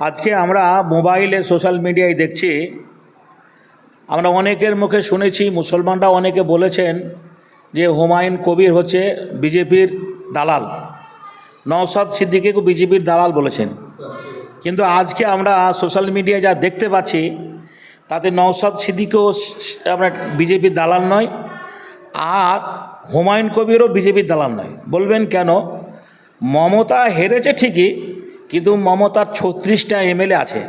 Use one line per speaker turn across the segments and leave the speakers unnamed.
আজকে আমরা মোবাইলে সোশ্যাল মিডিয়ায় দেখছি, আমরা অনেকের মুখে শুনেছি, মুসলমানরা অনেকে বলেছেন যে হুমায়ুন কবির হচ্ছে বিজেপির দালাল, নওশাদ সিদ্দিকীকে বিজেপির দালাল বলেছেন। কিন্তু আজকে আমরা সোশ্যাল মিডিয়ায় যা দেখতে পাচ্ছি তাতে নওশাদ সিদ্দিকীও আমরা বিজেপির দালাল নয়, আর হুমায়ুন কবিরও বিজেপির দালাল নয়। বলবেন কেন? মমতা হেরেছে ঠিকই, কিন্তু মমতার 36টা এমএলএ আছে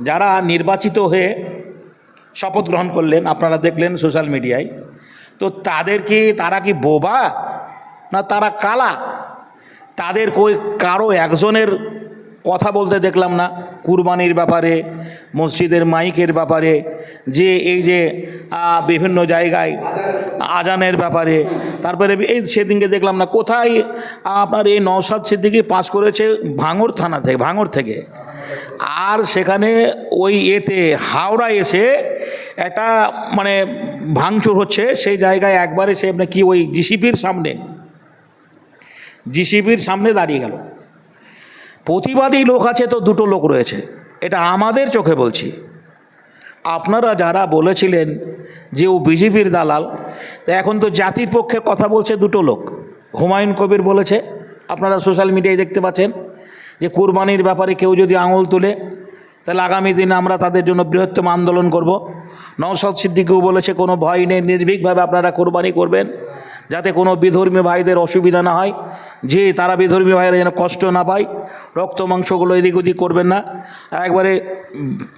যারা নির্বাচিত হয়ে শপথ গ্রহণ করলেন, আপনারা দেখলেন সোশ্যাল মিডিয়ায়। তো তারা কি বোবা না তারা কালা? তাদের কারো একজনের কথা বলতে দেখলাম না কুরবানির ব্যাপারে, মসজিদের মাইকের ব্যাপারে, যে এই যে বিভিন্ন জায়গায় আজানের ব্যাপারে। তারপরে এই সেদিনকে দেখলাম না কোথায় আপনার এই নওশাদ সিদ্দিকী পাস করেছে ভাঙড় থেকে, আর সেখানে ওই হাওড়া এসে একটা মানে ভাঙচুর হচ্ছে সেই জায়গায় একবারে সে কি ওই জিসিপির সামনে দাঁড়িয়ে গেল। প্রতিবাদী লোক আছে তো দুটো লোক রয়েছে, এটা আমাদের চোখে বলছি। আপনারা যারা বলেছিলেন যে ও বিজেপির দালাল, তা এখন তো জাতির পক্ষে কথা বলছে দুটো লোক। হুমায়ুন কবির বলেছে, আপনারা সোশ্যাল মিডিয়ায় দেখতে পাচ্ছেন, যে কুরবানির ব্যাপারে কেউ যদি আঙুল তুলে তাহলে আগামী দিনে আমরা তাদের জন্য বৃহত্তম আন্দোলন করব। নওশাদ সিদ্দিকীও বলেছে কোনো ভয় নেই, নির্ভীকভাবে আপনারা কোরবানি করবেন, যাতে কোনো বিধর্মী ভাইদের অসুবিধা না হয়, যে তারা বিধর্মী ভাইরা যেন কষ্ট না পায়, রক্ত মাংসগুলো এদিক ওদিক করবেন না, একবারে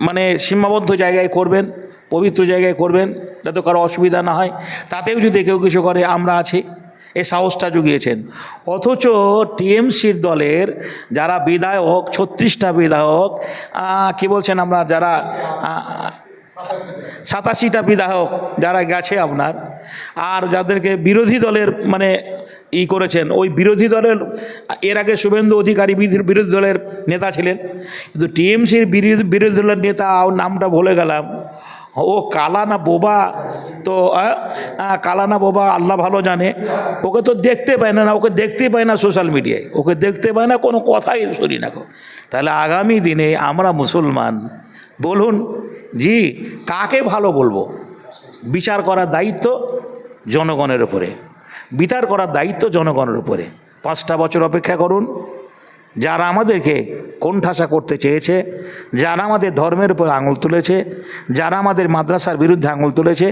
মানে সীমাবদ্ধ জায়গায় করবেন, পবিত্র জায়গায় করবেন, যাতে কারো অসুবিধা না হয়। তাতেও যদি কেউ কিছু করে আমরা আছি, এই সাহসটা জুগিয়েছেন। অথচ টিএমসির দলের যারা বিধায়ক, 36টা বিধায়ক, কি বলছেন আমরা যারা 87টা বিধায়ক যারা গেছে আপনার, আর যাদেরকে বিরোধী দলের মানে করেছেন, ওই বিরোধী দলের এর আগে শুভেন্দু অধিকারী বিরোধী দলের নেতা ছিলেন, কিন্তু টিএমসির বিরোধী দলের নেতা, ওর নামটা ভুলে গেলাম, ও কালা না বোবা, তো কালা না বোবা আল্লাহ ভালো জানে। ওকে তো দেখতে পায় না, ওকে দেখতে পায় না সোশ্যাল মিডিয়ায়, ওকে দেখতে পায় না, কোনো কথাই শুনি না। তাহলে আগামী দিনে আমরা মুসলমান, বলুন জি কাকে ভালো বলবো? বিচার করার দায়িত্ব জনগণের উপরে, বিচার করার দায়িত্ব জনগণের উপরে। 5টা বছর অপেক্ষা করুন। যারা আমাদেরকে কোণঠাসা করতে চেয়েছে, যারা আমাদের ধর্মের উপর আঙুল তুলেছে, যারা আমাদের মাদ্রাসার বিরুদ্ধে আঙুল তুলেছে,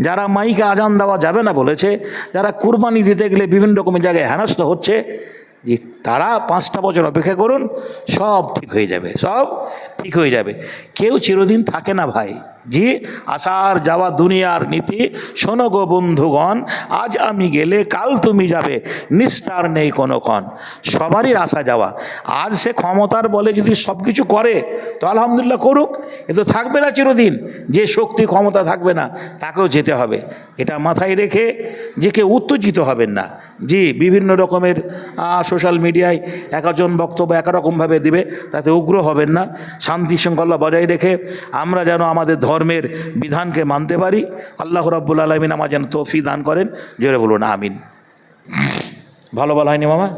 যারা মাইকে আজান দেওয়া যাবে না বলেছে, যারা কুরবানি দিতে গেলে বিভিন্ন রকমের জায়গায় হেনস্থ হচ্ছে, যে তারা 5টা বছর অপেক্ষা করুন, সব ঠিক হয়ে যাবে, সব ঠিক হয়ে যাবে। কেউ চিরদিন থাকে না ভাই। জি, আসার যাওয়া দুনিয়ার নীতি, শোনো গো বন্ধুগণ, আজ আমি গেলে কাল তুমি যাবে, নিস্তার নেই কোনোক্ষণ। সবারই আসা যাওয়া। আজ সে ক্ষমতার বলে যদি সব কিছু করে তো আলহামদুলিল্লাহ করুক, এ তো থাকবে না চিরদিন। যে শক্তি ক্ষমতা থাকবে না তাকেও যেতে হবে, এটা মাথায় রেখে যে কেউ উত্তেজিত হবেন না। জি, বিভিন্ন রকমের সোশ্যাল মিডিয়ায় একজন বক্তব্য একরকমভাবে দিবে, তাতে উগ্র হবেন না। শান্তি শৃঙ্খলা বজায় রেখে আমরা যেন আমাদের ধর্মের বিধানকে মানতে পারি। আল্লাহ রাব্বুল আলামিন আমার যেন তৌফিক দান করেন। জোরে বলুন আমিন। ভালো বলা হয়নি মামা?